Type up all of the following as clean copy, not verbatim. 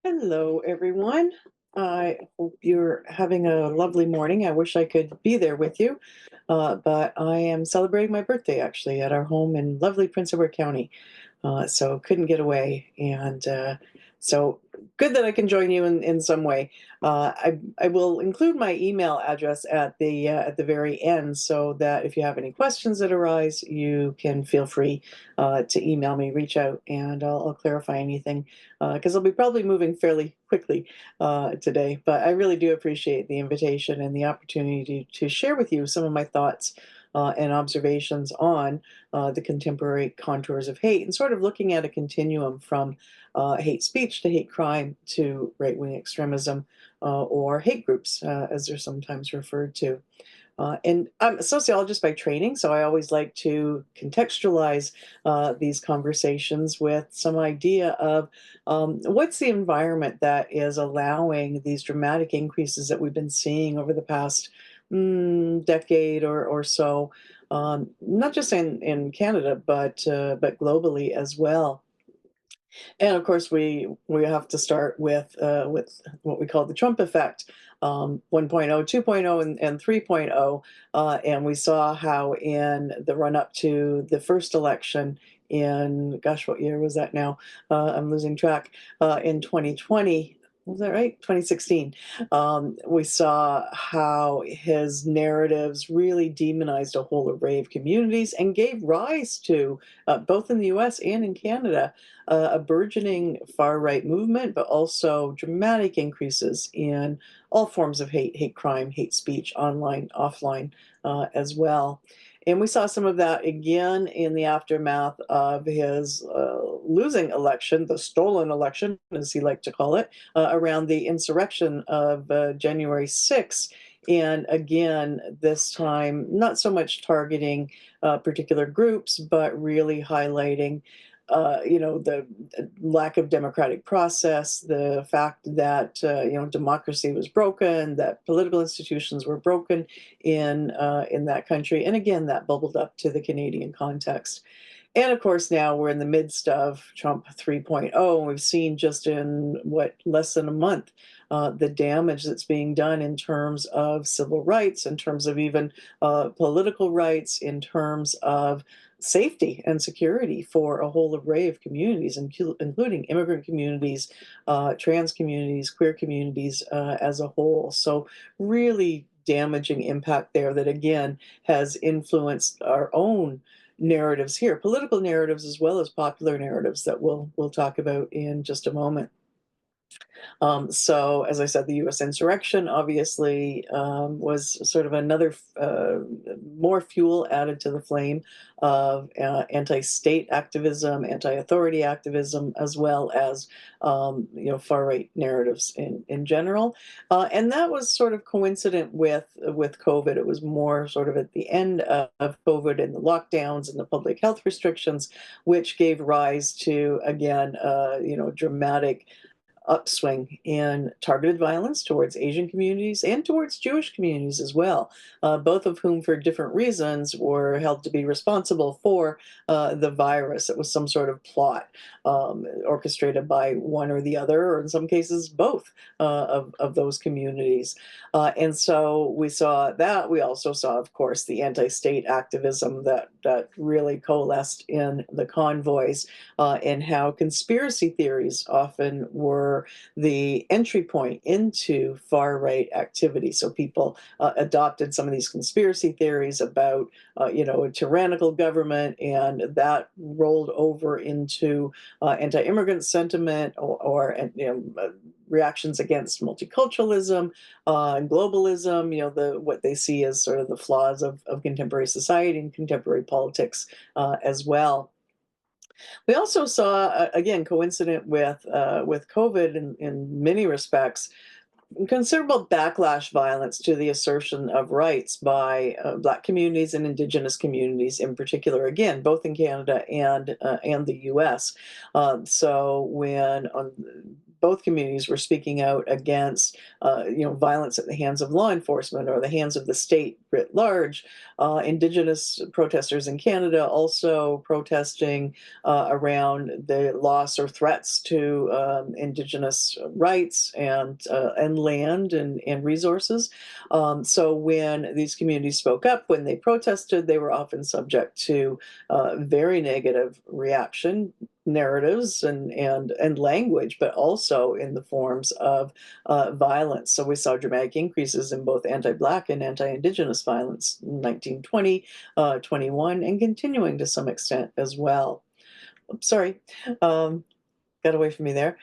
Hello, everyone. I hope you're having a lovely morning. I wish I could be there with you, but I am celebrating my birthday actually at our home in lovely Prince Edward County. So couldn't get away, and so good that I can join you in some way. I will include my email address at the very end, so that if you have any questions that arise, you can feel free to email me, reach out, and I'll clarify anything because I'll be probably moving fairly quickly today. But I really do appreciate the invitation and the opportunity to share with you some of my thoughts and observations on the contemporary contours of hate and sort of looking at a continuum from hate speech to hate crime to right wing extremism or hate groups, as they're sometimes referred to. And I'm a sociologist by training, so I always like to contextualize these conversations with some idea of what's the environment that is allowing these dramatic increases that we've been seeing over the past decade or so, not just in Canada, but globally as well. And of course, we have to start with what we call the Trump effect, 1.0, 2.0, and 3.0. And we saw how in the run up to the first election in, gosh, what year was that now? I'm losing track. In 2020. Was that right? 2016. We saw how his narratives really demonized a whole array of communities and gave rise to, both in the US and in Canada, a burgeoning far right movement, but also dramatic increases in all forms of hate crime, hate speech, online, offline, as well. And we saw some of that again in the aftermath of his losing election, the stolen election, as he liked to call it, around the insurrection of January 6th. And again, this time, not so much targeting particular groups, but really highlighting the lack of democratic process, the fact that democracy was broken, that political institutions were broken in that country, and again that bubbled up to the Canadian context. And of course, now we're in the midst of Trump 3.0, and we've seen just in what less than a month the damage that's being done in terms of civil rights, in terms of even political rights, in terms of safety and security for a whole array of communities, including immigrant communities, trans communities, queer communities as a whole. So, really damaging impact there that again has influenced our own narratives here, political narratives as well as popular narratives that we'll talk about in just a moment. So, as I said, the U.S. insurrection obviously was sort of another more fuel added to the flame of anti-state activism, anti-authority activism, as well as far right narratives in general. And that was sort of coincident with COVID. It was more sort of at the end of COVID and the lockdowns and the public health restrictions, which gave rise to again, dramatic upswing in targeted violence towards Asian communities and towards Jewish communities as well, both of whom, for different reasons, were held to be responsible for the virus. It was some sort of plot orchestrated by one or the other, or in some cases, both of those communities. And so we saw that. We also saw, of course, the anti state activism that really coalesced in the convoys and how conspiracy theories often were the entry point into far right activity. So people adopted some of these conspiracy theories about, a tyrannical government, and that rolled over into anti-immigrant sentiment or reactions against multiculturalism and globalism. What they see as sort of the flaws of contemporary society and contemporary politics as well. We also saw, again, coincident with COVID in many respects, considerable backlash violence to the assertion of rights by Black communities and Indigenous communities in particular. Again, both in Canada and the U.S. So when both communities were speaking out against, violence at the hands of law enforcement or the hands of the state writ large. Indigenous protesters in Canada also protesting around the loss or threats to Indigenous rights and land and resources. So when these communities spoke up, when they protested, they were often subject to very negative reaction narratives and language, but also in the forms of violence. So we saw dramatic increases in both anti-Black and anti-Indigenous violence in 1920, 21, and continuing to some extent as well. Oops, sorry, got away from me there.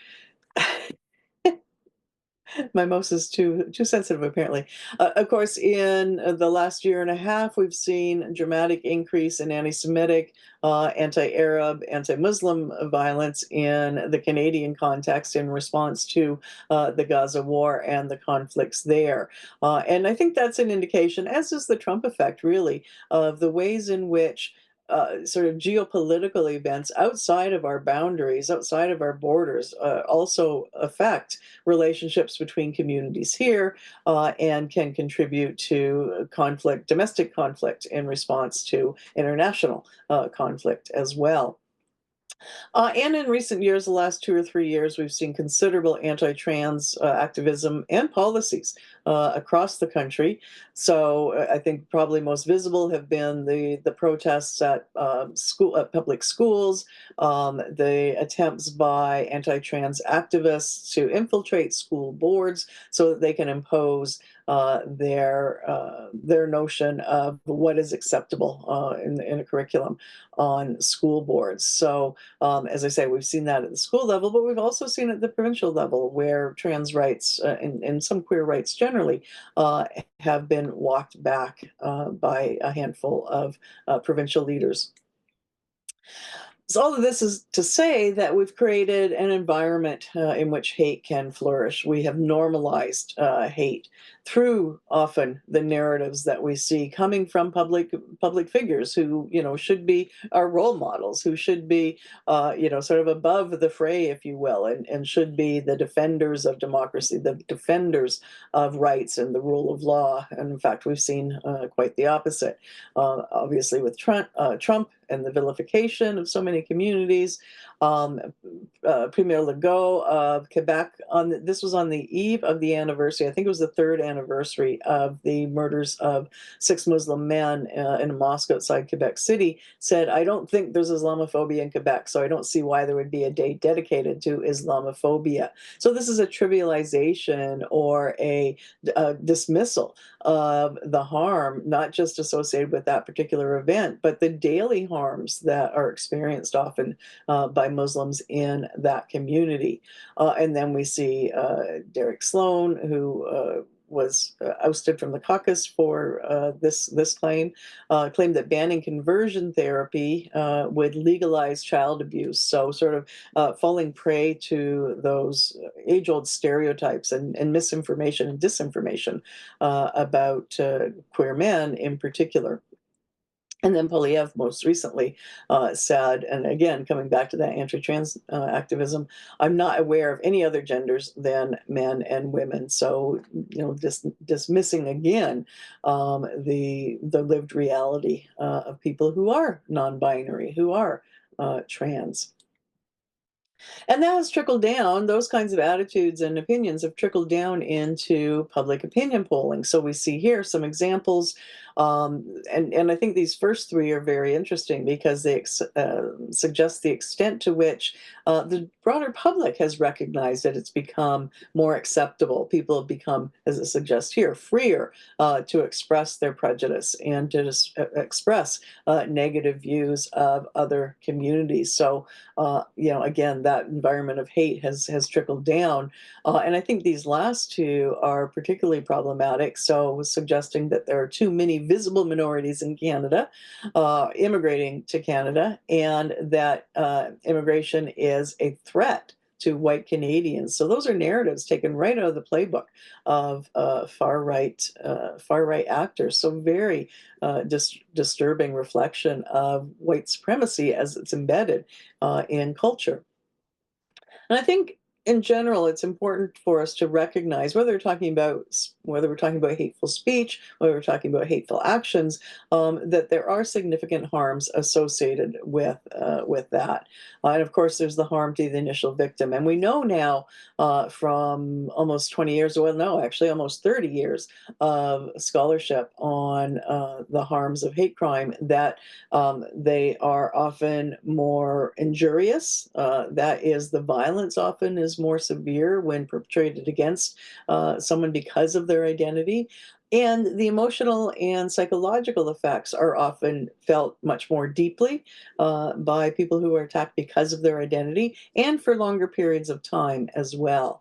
My mouse is too sensitive, apparently. Of course, in the last year and a half, we've seen a dramatic increase in anti-Semitic, anti-Arab, anti-Muslim violence in the Canadian context in response to the Gaza war and the conflicts there. And I think that's an indication, as is the Trump effect, really, of the ways in which sort of geopolitical events outside of our boundaries, outside of our borders, also affect relationships between communities here and can contribute to conflict, domestic conflict, in response to international conflict as well. And in recent years, the last 2 or 3 years, we've seen considerable anti-trans activism and policies across the country. So I think probably most visible have been the protests at public schools, the attempts by anti-trans activists to infiltrate school boards so that they can impose their notion of what is acceptable in a curriculum on school boards. So as I say, we've seen that at the school level, but we've also seen it at the provincial level where trans rights and some queer rights generally have been walked back by a handful of provincial leaders. So all of this is to say that we've created an environment in which hate can flourish. We have normalized hate through often the narratives that we see coming from public figures who should be our role models, who should be sort of above the fray, if you will, and should be the defenders of democracy, the defenders of rights and the rule of law. And in fact, we've seen quite the opposite, obviously with Trump and the vilification of so many communities. Premier Legault of Quebec, this was on the eve of the anniversary, I think it was the third anniversary of the murders of 6 Muslim men in a mosque outside Quebec City, said, I don't think there's Islamophobia in Quebec, so I don't see why there would be a day dedicated to Islamophobia. So this is a trivialization or a dismissal of the harm, not just associated with that particular event, but the daily harms that are experienced often by Muslims in that community. And then we see Derek Sloan, who was ousted from the caucus for this claim, claimed that banning conversion therapy would legalize child abuse. So sort of falling prey to those age-old stereotypes and misinformation and disinformation about queer men in particular. And then Polyev most recently said, and again, coming back to that anti-trans activism, I'm not aware of any other genders than men and women. So, dismissing again the lived reality of people who are non-binary, who are trans. And that has trickled down, those kinds of attitudes and opinions have trickled down into public opinion polling. So we see here some examples. And I think these first three are very interesting because they suggest the extent to which the broader public has recognized that it's become more acceptable. People have become, as it suggests here, freer to express their prejudice and to express negative views of other communities. So, again, that environment of hate has trickled down. And I think these last two are particularly problematic. So suggesting that there are too many visible minorities in Canada immigrating to Canada, and that immigration is a threat to white Canadians. So those are narratives taken right out of the playbook of far right actors. So very disturbing reflection of white supremacy as it's embedded in culture. And I think in general, it's important for us to recognize whether we're talking about hateful speech, whether we're talking about hateful actions, that there are significant harms associated with that. And of course, there's the harm to the initial victim, and we know now from almost 20 years, well, no, actually almost 30 years of scholarship on the harms of hate crime that they are often more injurious. That is, the violence often is more severe when perpetrated against someone because of their identity. And the emotional and psychological effects are often felt much more deeply by people who are attacked because of their identity and for longer periods of time as well.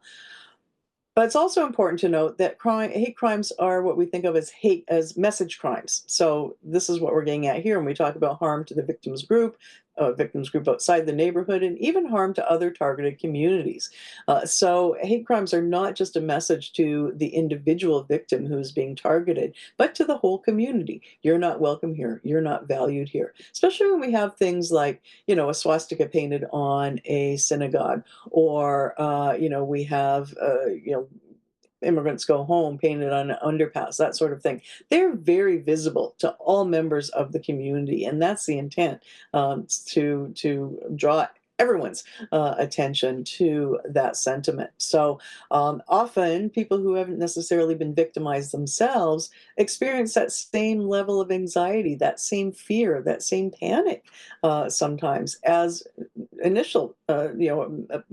But it's also important to note that hate crimes are what we think of as message crimes. So this is what we're getting at here when we talk about harm to the victims group outside the neighborhood, and even harm to other targeted communities. So hate crimes are not just a message to the individual victim who's being targeted, but to the whole community. You're not welcome here. You're not valued here. Especially when we have things like, a swastika painted on a synagogue, or we have immigrants go home painted on an underpass, that sort of thing. They're very visible to all members of the community, and that's the intent, to draw everyone's attention to that sentiment. So often people who haven't necessarily been victimized themselves experience that same level of anxiety, that same fear, that same panic sometimes as initial, the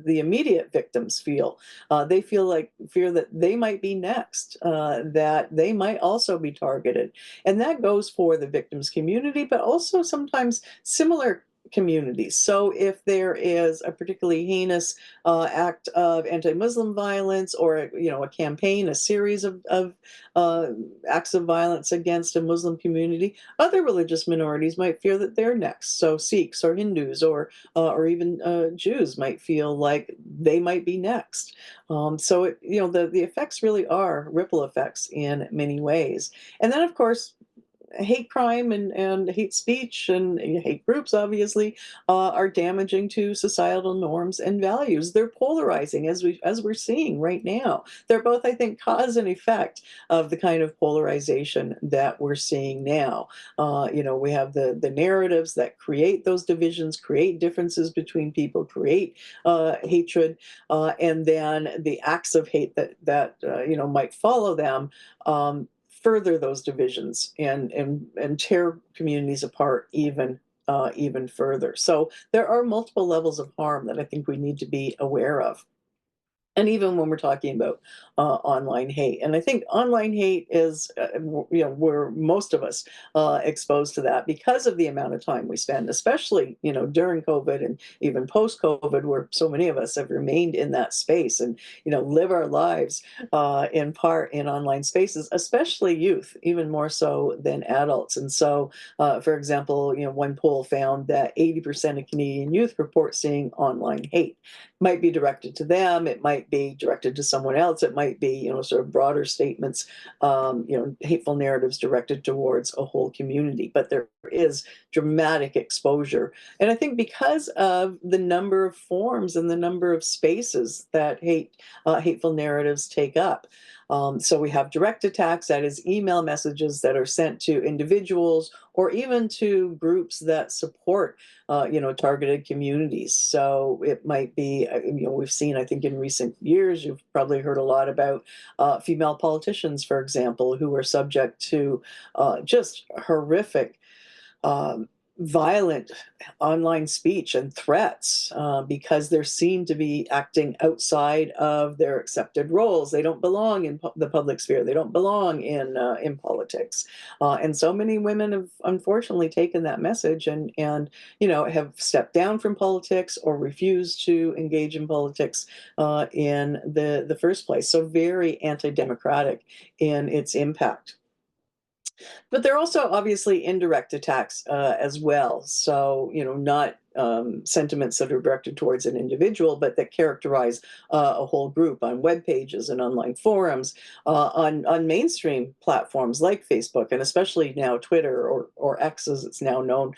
immediate victims feel. They fear that they might be next, that they might also be targeted, and that goes for the victims community, but also sometimes similar communities. So if there is a particularly heinous act of anti-Muslim violence, or a campaign, a series of uh, acts of violence against a Muslim community, other religious minorities might fear that they're next. So Sikhs or Hindus or even Jews might feel like they might be next. So the effects really are ripple effects in many ways. And then, of course, hate crime and hate speech and hate groups obviously are damaging to societal norms and values. They're polarizing, as we're seeing right now. They're both, I think, cause and effect of the kind of polarization that we're seeing now. We have the narratives that create those divisions, create differences between people, create hatred, and then the acts of hate that might follow them. Further those divisions and tear communities apart even further. So there are multiple levels of harm that I think we need to be aware of. And even when we're talking about online hate, and I think online hate is, where most of us exposed to that because of the amount of time we spend, especially during COVID and even post COVID, where so many of us have remained in that space and live our lives in part in online spaces, especially youth, even more so than adults. And so, for example, one poll found that 80% of Canadian youth report seeing online hate. Might be directed to them, it might be directed to someone else, it might be sort of broader statements, hateful narratives directed towards a whole community, but there is dramatic exposure. And I think because of the number of forms and the number of spaces that hateful narratives take up. So we have direct attacks, that is email messages that are sent to individuals or even to groups that support targeted communities. So it might be, we've seen, I think in recent years, you've probably heard a lot about female politicians, for example, who are subject to just horrific, um, violent online speech and threats because they're seen to be acting outside of their accepted roles. They don't belong in the public sphere. They don't belong in politics. And so many women have unfortunately taken that message and have stepped down from politics or refused to engage in politics in the first place. So very anti-democratic in its impact. But there are also obviously indirect attacks as well. So, not sentiments that are directed towards an individual, but that characterize a whole group on web pages and online forums, on mainstream platforms like Facebook, and especially now Twitter, or X as it's now known,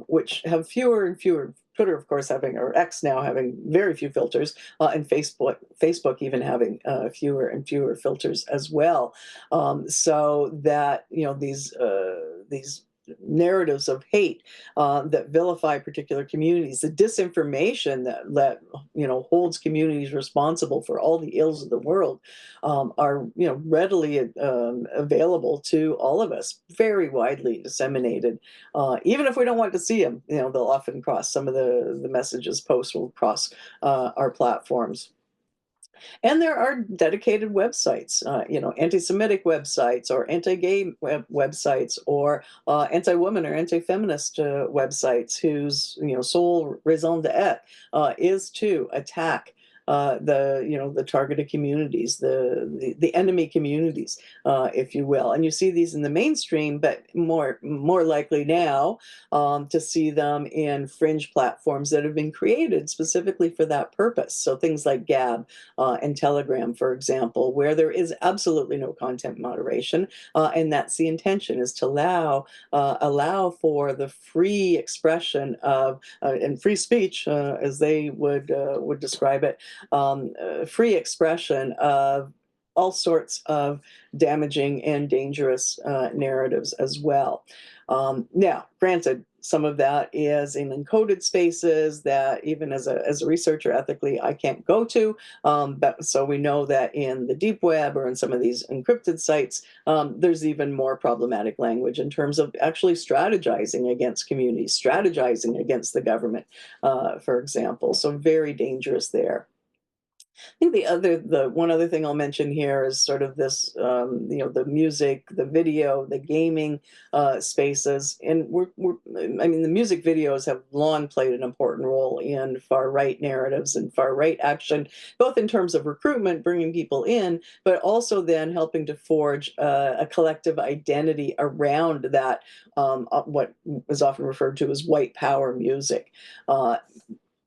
which have fewer and fewer. Twitter, of course, having, or X now having, very few filters, and Facebook even having fewer and fewer filters as well. So that, these narratives of hate that vilify particular communities, the disinformation that holds communities responsible for all the ills of the world, are readily available to all of us, very widely disseminated. Even if we don't want to see them, they'll often cross, some of the messages posts will cross our platforms. And there are dedicated websites, anti-Semitic websites, or anti-gay websites, or anti-woman or anti-feminist websites, whose sole raison d'être is to attack the targeted communities, the enemy communities, if you will. And you see these in the mainstream, but more likely now to see them in fringe platforms that have been created specifically for that purpose. So things like Gab and Telegram, for example, where there is absolutely no content moderation, and that's the intention, is to allow for the free expression of and free speech, as they would describe it, free expression of all sorts of damaging and dangerous narratives as well. Now, granted, some of that is in encoded spaces that, even as a researcher, ethically, I can't go to. But so we know that in the deep web, or in some of these encrypted sites, there's even more problematic language in terms of actually strategizing against communities, strategizing against the government, for example. So very dangerous there. I think the one other thing I'll mention here is sort of this, the music, the video, the gaming spaces, and I mean, the music videos have long played an important role in far right narratives and far right action, both in terms of recruitment, bringing people in, but also then helping to forge a collective identity around that, what is often referred to as white power music.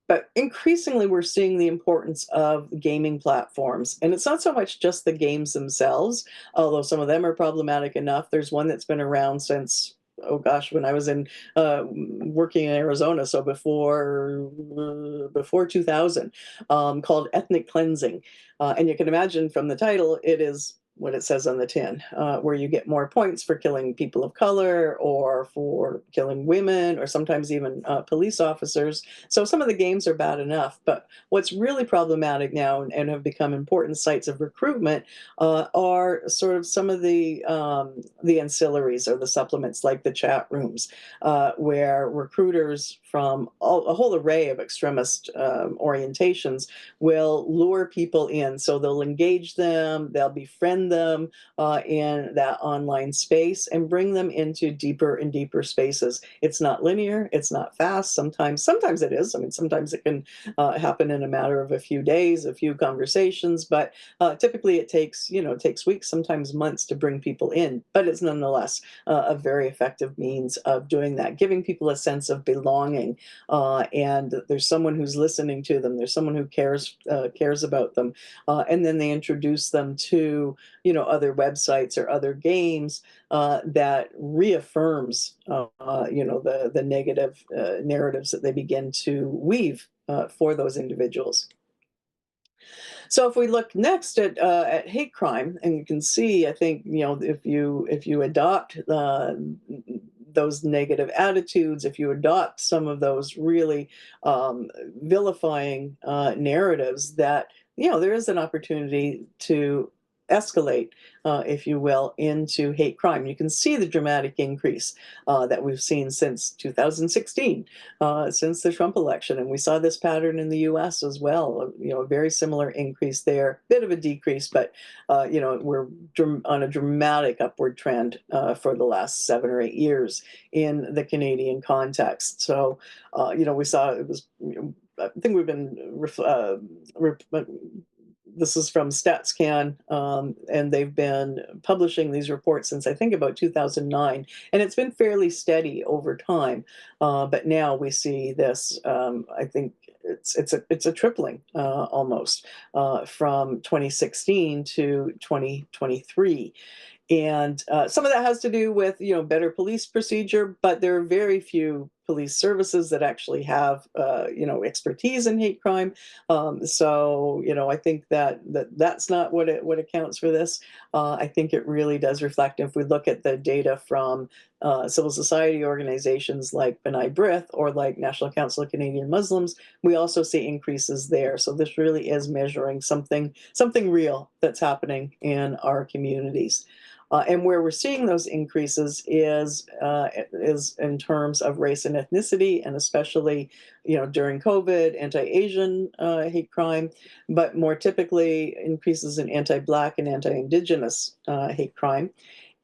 But increasingly, we're seeing the importance of gaming platforms. And it's not so much just the games themselves, although some of them are problematic enough. There's one that's been around since, oh gosh, when I was working in Arizona, so before 2000, called Ethnic Cleansing. And you can imagine from the title, it is what it says on the tin, where you get more points for killing people of color, or for killing women, or sometimes even police officers. So some of the games are bad enough, but what's really problematic now, and have become important sites of recruitment, are sort of some of the ancillaries, or the supplements, like the chat rooms, where recruiters from a whole array of extremist orientations will lure people in. So they'll engage them, they'll befriend them in that online space, and bring them into deeper and deeper spaces. It's not linear, it's not fast. Sometimes it is. I mean, sometimes it can happen in a matter of a few days, a few conversations, but typically it takes weeks, sometimes months, to bring people in. But it's nonetheless a very effective means of doing that, giving people a sense of belonging, and there's someone who's listening to them. There's someone who cares about them, and then they introduce them to other websites or other games that reaffirms the negative narratives that they begin to weave for those individuals. So if we look next at hate crime, and you can see, I think, if you adopt those negative attitudes, if you adopt some of those really vilifying narratives, that there is an opportunity to escalate, if you will, into hate crime. You can see the dramatic increase that we've seen since 2016, since the Trump election, and we saw this pattern in the U.S. as well. A very similar increase there, bit of a decrease, but we're on a dramatic upward trend for the last 7 or 8 years in the Canadian context. So, we saw it was. I think we've been this is from StatsCan, and they've been publishing these reports since I think about 2009, and it's been fairly steady over time. But now we see this. I think it's a tripling almost from 2016 to 2023. And some of that has to do with, better police procedure, but there are very few police services that actually have, expertise in hate crime. So, I think that's not what accounts for this. I think it really does reflect, if we look at the data from civil society organizations like B'nai B'rith or like National Council of Canadian Muslims, we also see increases there. So this really is measuring something real that's happening in our communities. And where we're seeing those increases is in terms of race and ethnicity, and especially, during COVID, anti-Asian hate crime, but more typically increases in anti-Black and anti-Indigenous hate crime.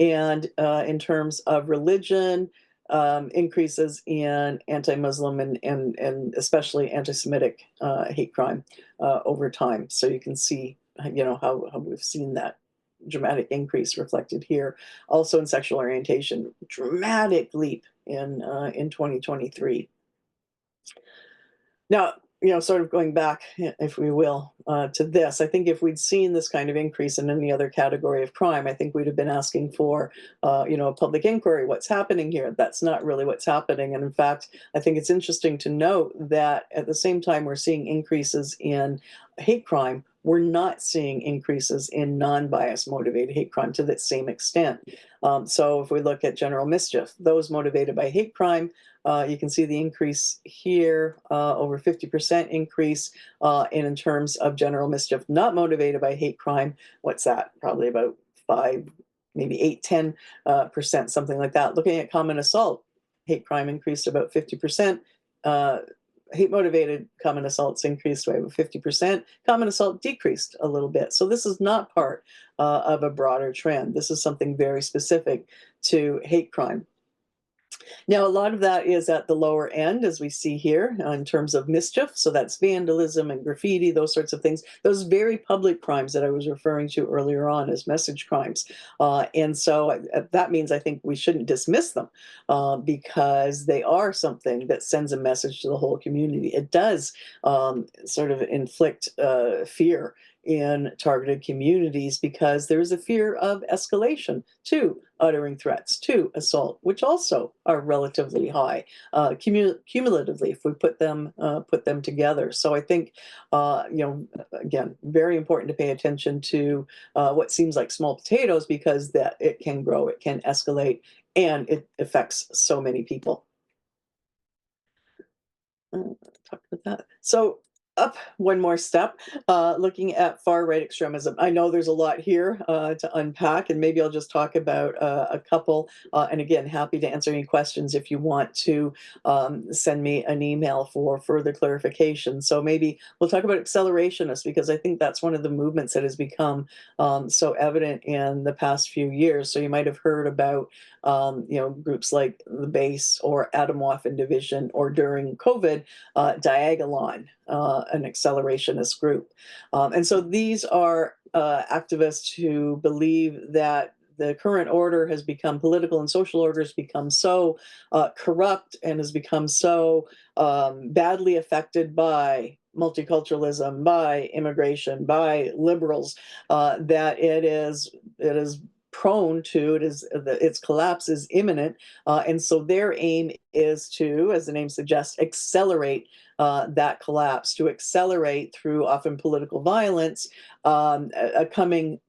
And in terms of religion, increases in anti-Muslim and especially anti-Semitic hate crime over time. So you can see, how we've seen that dramatic increase reflected here. Also in sexual orientation, dramatic leap in 2023. Now, sort of going back, if we will, to this, I think if we'd seen this kind of increase in any other category of crime, I think we'd have been asking for, a public inquiry. What's happening here? That's not really what's happening. And in fact, I think it's interesting to note that at the same time we're seeing increases in hate crime, we're not seeing increases in non-bias motivated hate crime to that same extent. So if we look at general mischief, those motivated by hate crime, you can see the increase here, over 50% increase. And in terms of general mischief not motivated by hate crime, what's that? Probably about 5, maybe 8, 10%, something like that. Looking at common assault, hate crime increased about 50%. Hate motivated common assaults increased by over 50%. Common assault decreased a little bit. So this is not part of a broader trend. This is something very specific to hate crime. Now, a lot of that is at the lower end, as we see here, in terms of mischief. So that's vandalism and graffiti, those sorts of things. Those very public crimes that I was referring to earlier on as message crimes. And so that means I think we shouldn't dismiss them because they are something that sends a message to the whole community. It does sort of inflict fear in targeted communities because there is a fear of escalation to uttering threats to assault, which also are relatively high cumulatively if we put them together. So I think, again, very important to pay attention to what seems like small potatoes because that it can grow, it can escalate, and it affects so many people. Talk about that. So up one more step, looking at far right extremism. I know there's a lot here to unpack, and maybe I'll just talk about a couple. And again, happy to answer any questions if you want to send me an email for further clarification. So maybe we'll talk about accelerationists because I think that's one of the movements that has become so evident in the past few years. So you might have heard about groups like the Base or Atomwaffen Division, or during COVID, Diagolon, an accelerationist group. And so these are activists who believe that the current order has become, political and social order has become so corrupt and has become so badly affected by multiculturalism, by immigration, by liberals, that it is prone to, its collapse is imminent. And so their aim is to, as the name suggests, accelerate that collapse, to accelerate through often political violence, a coming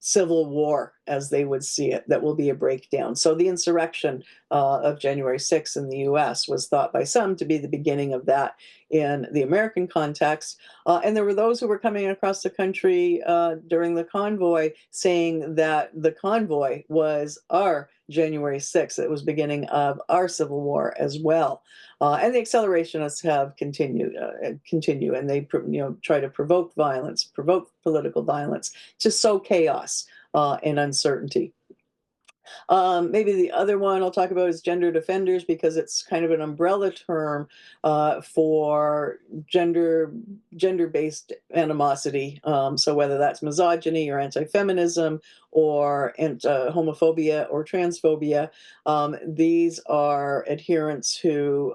civil war, as they would see it, that will be a breakdown. So the insurrection of January 6th in the US was thought by some to be the beginning of that in the American context. And there were those who were coming across the country during the convoy saying that the convoy was our January 6th. It was beginning of our civil war as well. And the accelerationists have continue, and they try to provoke violence, provoke political violence, to sow chaos and uncertainty. Maybe the other one I'll talk about is gender defenders, because it's kind of an umbrella term for gender-based animosity. So whether that's misogyny or anti-feminism or homophobia or transphobia, these are adherents who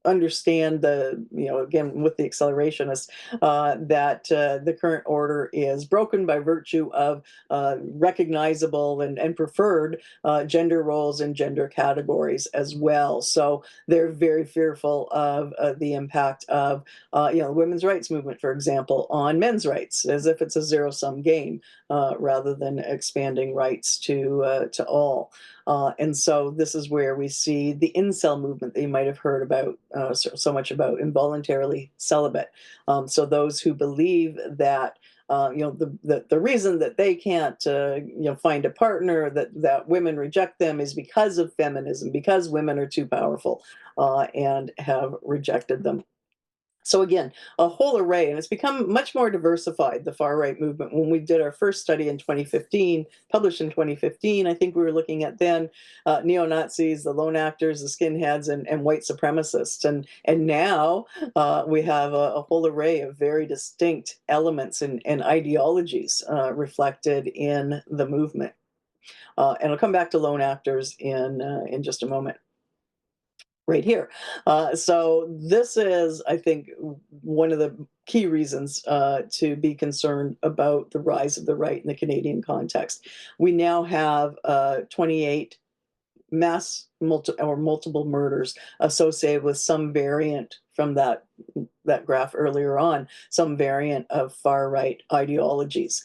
understand again, with the accelerationists, that the current order is broken by virtue of recognizable and preferred gender roles and gender categories as well. So they're very fearful of the impact of, the women's rights movement, for example, on men's rights, as if it's a zero-sum game, rather than expanding rights to all. And so this is where we see the incel movement that you might have heard about so much about, involuntarily celibate. So those who believe that the reason that they can't find a partner, that women reject them, is because of feminism, because women are too powerful and have rejected them. So again, a whole array, and it's become much more diversified, the far right movement. When we did our first study in 2015, published in 2015, I think we were looking at then neo-Nazis, the lone actors, the skinheads, and white supremacists. And now we have a whole array of very distinct elements and ideologies reflected in the movement. And I'll come back to lone actors in just a moment right here. So this is, I think, one of the key reasons to be concerned about the rise of the right in the Canadian context. We now have 28 multiple murders associated with some variant from that graph earlier on, some variant of far right ideologies.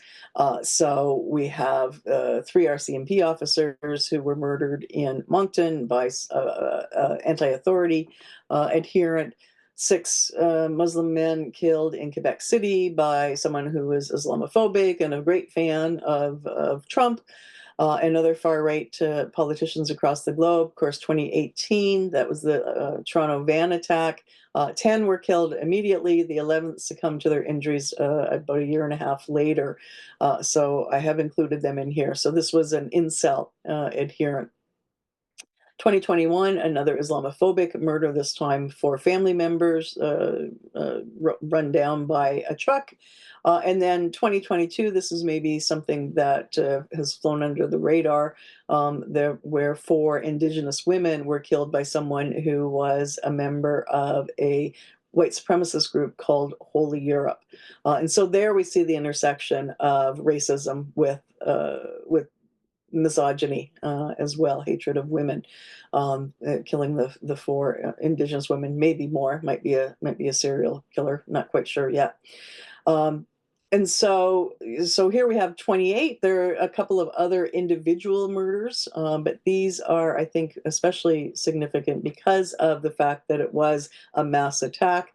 So we have 3 RCMP officers who were murdered in Moncton by anti-authority adherent. 6 Muslim men killed in Quebec City by someone who was Islamophobic and a great fan of Trump. And other far-right politicians across the globe. Of course, 2018, that was the Toronto van attack. 10 were killed immediately. The 11th succumbed to their injuries about a year and a half later. So I have included them in here. So this was an incel adherent. 2021, another Islamophobic murder, this time 4 family members run down by a truck. And then 2022, this is maybe something that has flown under the radar, where 4 Indigenous women were killed by someone who was a member of a white supremacist group called Holy Europe. And so there we see the intersection of racism with misogyny as well, hatred of women, killing the 4 Indigenous women, maybe more, might be a serial killer, not quite sure yet. And so here we have 28. There are a couple of other individual murders, but these are, I think, especially significant because of the fact that it was a mass attack.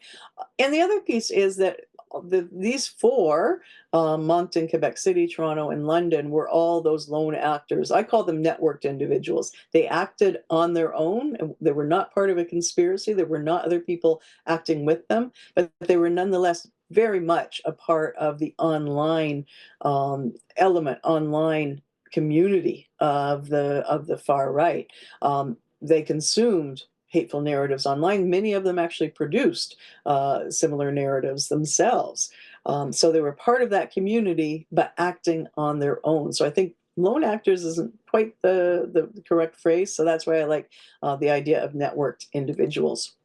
And the other piece is that these 4, Moncton, Quebec City, Toronto, and London, were all those lone actors. I call them networked individuals. They acted on their own. They were not part of a conspiracy. There were not other people acting with them, but they were nonetheless very much a part of the online online community of the far right. They consumed hateful narratives online. Many of them actually produced similar narratives themselves. So they were part of that community, but acting on their own. So I think lone actors isn't quite the correct phrase. So that's why I like the idea of networked individuals.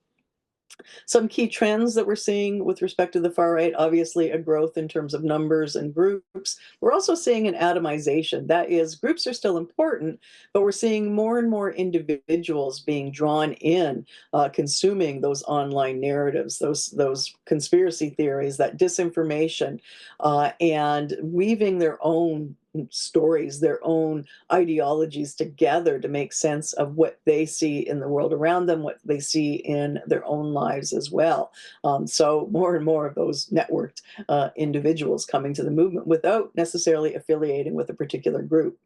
Some key trends that we're seeing with respect to the far right, obviously a growth in terms of numbers and groups. We're also seeing an atomization. That is, groups are still important, but we're seeing more and more individuals being drawn in, consuming those online narratives, those conspiracy theories, that disinformation, and weaving their own stories, their own ideologies together to make sense of what they see in the world around them, what they see in their own lives as well. So more and more of those networked individuals coming to the movement without necessarily affiliating with a particular group.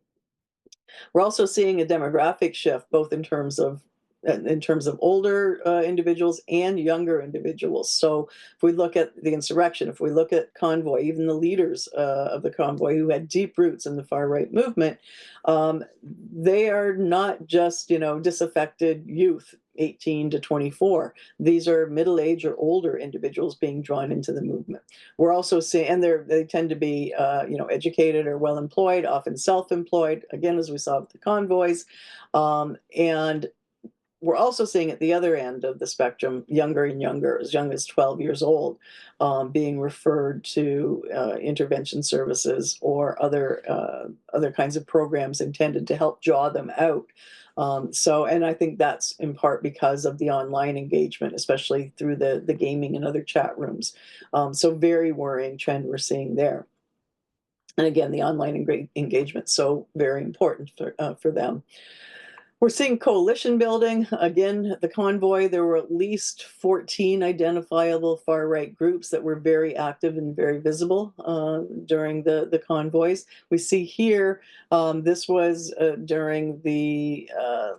We're also seeing a demographic shift, both in terms of in terms of older individuals and younger individuals. So if we look at the insurrection, if we look at Convoy, even the leaders of the Convoy who had deep roots in the far right movement, they are not just, disaffected youth, 18 to 24. These are middle-aged or older individuals being drawn into the movement. We're also seeing, and they tend to be, educated or well-employed, often self-employed, again, as we saw with the convoys. And we're also seeing at the other end of the spectrum, younger and younger, as young as 12 years old, being referred to intervention services or other kinds of programs intended to help draw them out. And I think that's in part because of the online engagement, especially through the gaming and other chat rooms. So very worrying trend we're seeing there. And again, the online engagement, so very important for them. We're seeing coalition building. Again, the convoy, there were at least 14 identifiable far-right groups that were very active and very visible during the convoys. We see here, this was during the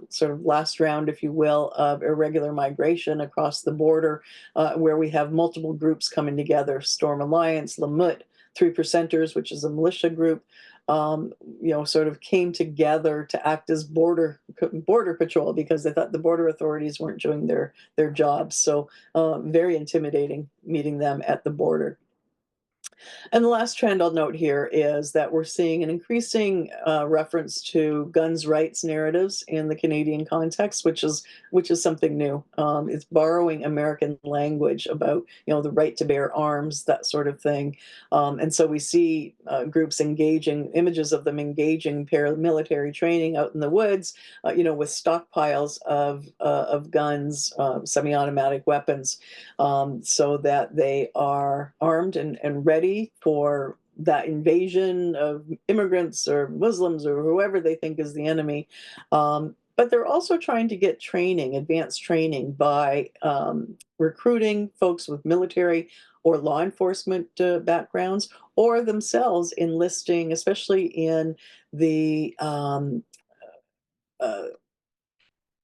sort of last round, if you will, of irregular migration across the border, where we have multiple groups coming together, Storm Alliance, Lamut, Three Percenters, which is a militia group, sort of came together to act as border patrol because they thought the border authorities weren't doing their jobs. So very intimidating meeting them at the border. And the last trend I'll note here is that we're seeing an increasing reference to guns rights narratives in the Canadian context, which is something new. It's borrowing American language about the right to bear arms, that sort of thing. And so we see groups engaging, images of them engaging paramilitary training out in the woods, with stockpiles of guns, semi-automatic weapons, so that they are armed and ready for that invasion of immigrants or Muslims or whoever they think is the enemy. But they're also trying to get training, advanced training, by recruiting folks with military or law enforcement backgrounds, or themselves enlisting, especially in the uh,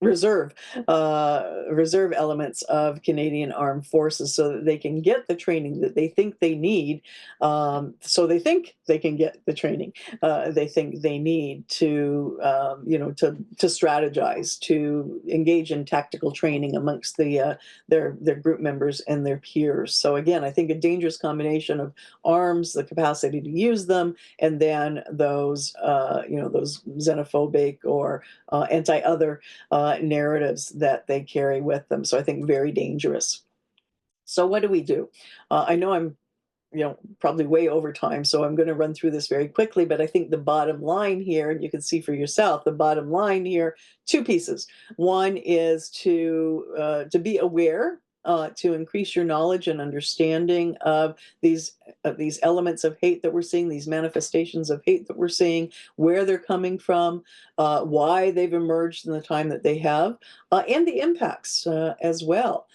reserve elements of Canadian Armed Forces, so that they can get the training that they think they need. So they think they can get the training they think they need to, to strategize, to engage in tactical training amongst their group members and their peers. So again, I think a dangerous combination of arms, the capacity to use them, and then those xenophobic or anti-other narratives that they carry with them. So I think very dangerous. So what do we do? I know I'm probably way over time, so I'm going to run through this very quickly, but I think the bottom line here, and you can see for yourself, the bottom line here, two pieces. One is to be aware, to increase your knowledge and understanding of these elements of hate that we're seeing, these manifestations of hate that we're seeing, where they're coming from, why they've emerged in the time that they have, and the impacts as well.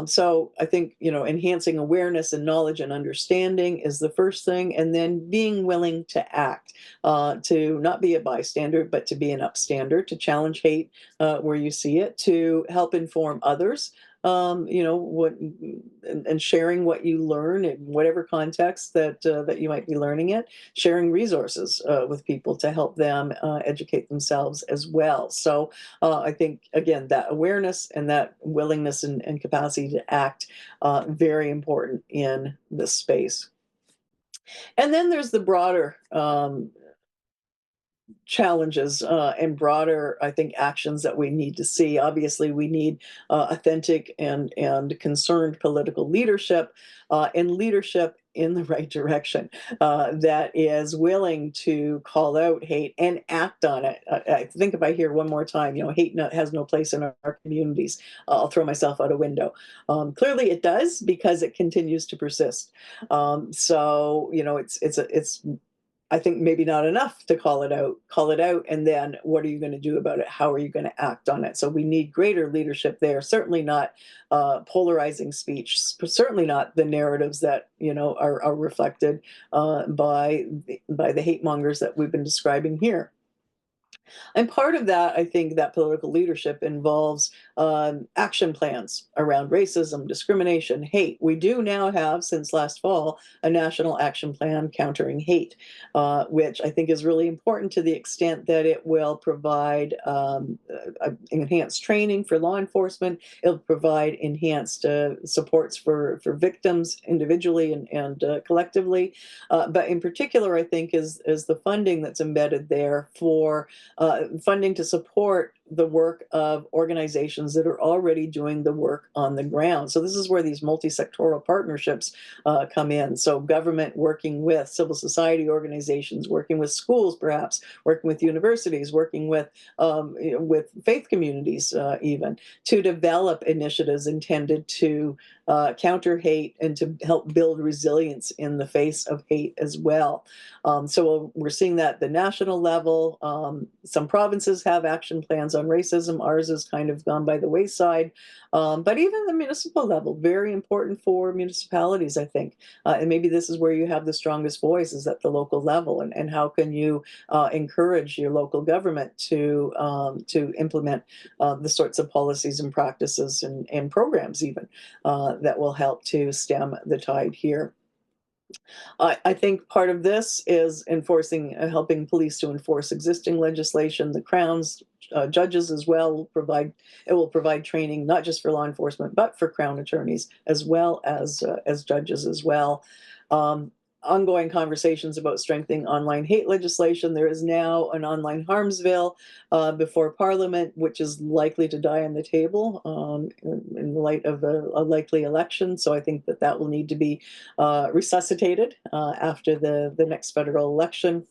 So I think, enhancing awareness and knowledge and understanding is the first thing, and then being willing to act, to not be a bystander, but to be an upstander, to challenge hate where you see it, to help inform others, what, and sharing what you learn in whatever context that you might be learning it, sharing resources with people to help them educate themselves as well. So I think, again, that awareness and that willingness and capacity to act, very important in this space. And then there's the broader challenges and broader, I think, actions that we need to see. Obviously, we need authentic and concerned political leadership, and leadership in the right direction, that is willing to call out hate and act on it. I think if I hear one more time, hate has no place in our communities, I'll throw myself out a window. Clearly, it does, because it continues to persist. So it's I think maybe not enough to call it out, and then what are you going to do about it? How are you going to act on it? So we need greater leadership there. Certainly not polarizing speech. Certainly not the narratives that are reflected by the hate mongers that we've been describing here. And part of that, I think, that political leadership involves action plans around racism, discrimination, hate. We do now have, since last fall, a national action plan countering hate, which I think is really important to the extent that it will provide enhanced training for law enforcement. It'll provide enhanced supports for victims individually and collectively. But in particular, I think is the funding that's embedded there for funding to support the work of organizations that are already doing the work on the ground. So this is where these multi-sectoral partnerships come in. So government working with civil society organizations, working with schools, perhaps working with universities, working with faith communities, even to develop initiatives intended to counter hate and to help build resilience in the face of hate as well. So we're seeing that at the national level. Some provinces have action plans on racism. Ours has kind of gone by the wayside. But even the municipal level, very important for municipalities, I think. And maybe this is where you have the strongest voice, is at the local level. And how can you encourage your local government to implement the sorts of policies and practices and programs even that will help to stem the tide here. I think part of this is helping police to enforce existing legislation. The Crown's judges as well will provide training not just for law enforcement but for Crown attorneys as well as judges as well. Um, Ongoing conversations about strengthening online hate legislation. There is now an online harms bill before Parliament, which is likely to die on the table in light of a likely election. So I think that will need to be resuscitated after the next federal election.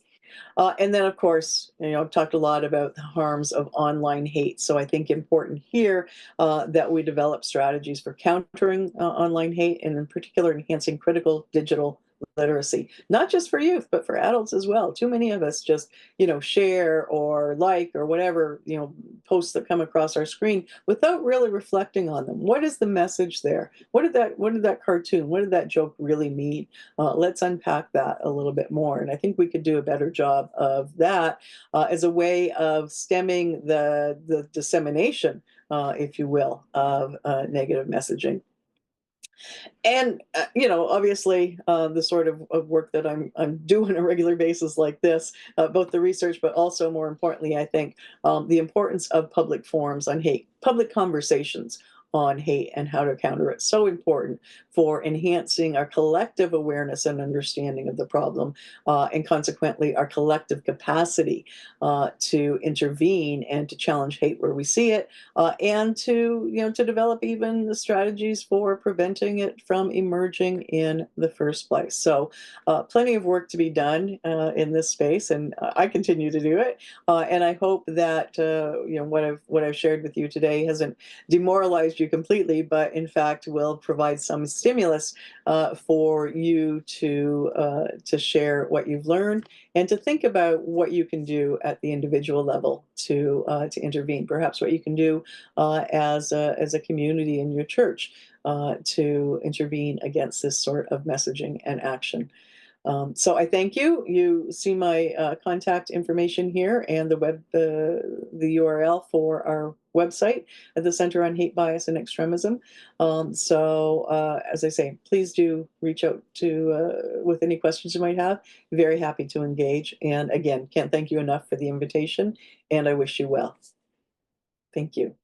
And then, of course, I've talked a lot about the harms of online hate. So I think important here that we develop strategies for countering online hate, and in particular, enhancing critical digital literacy, not just for youth, but for adults as well. Too many of us just, share or like or whatever, posts that come across our screen without really reflecting on them. What is the message there? What did that cartoon, what did that joke really mean? Let's unpack that a little bit more. And I think we could do a better job of that as a way of stemming the dissemination, if you will, of negative messaging. And obviously, the sort of work that I'm doing on a regular basis like this, both the research, but also more importantly, I think the importance of public forums on hate, public conversations on hate and how to counter it. So important for enhancing our collective awareness and understanding of the problem, and consequently our collective capacity to intervene and to challenge hate where we see it, and to develop even the strategies for preventing it from emerging in the first place. So plenty of work to be done in this space, and I continue to do it. And I hope that what I've shared with you today hasn't demoralized you completely, but in fact will provide some stimulus for you to share what you've learned and to think about what you can do at the individual level to intervene. Perhaps what you can do as a community in your church to intervene against this sort of messaging and action. So I thank you. You see my contact information here and the URL for our website at the Center on Hate, Bias, and Extremism. As I say, please do reach out to with any questions you might have. Very happy to engage. And again, can't thank you enough for the invitation, and I wish you well. Thank you.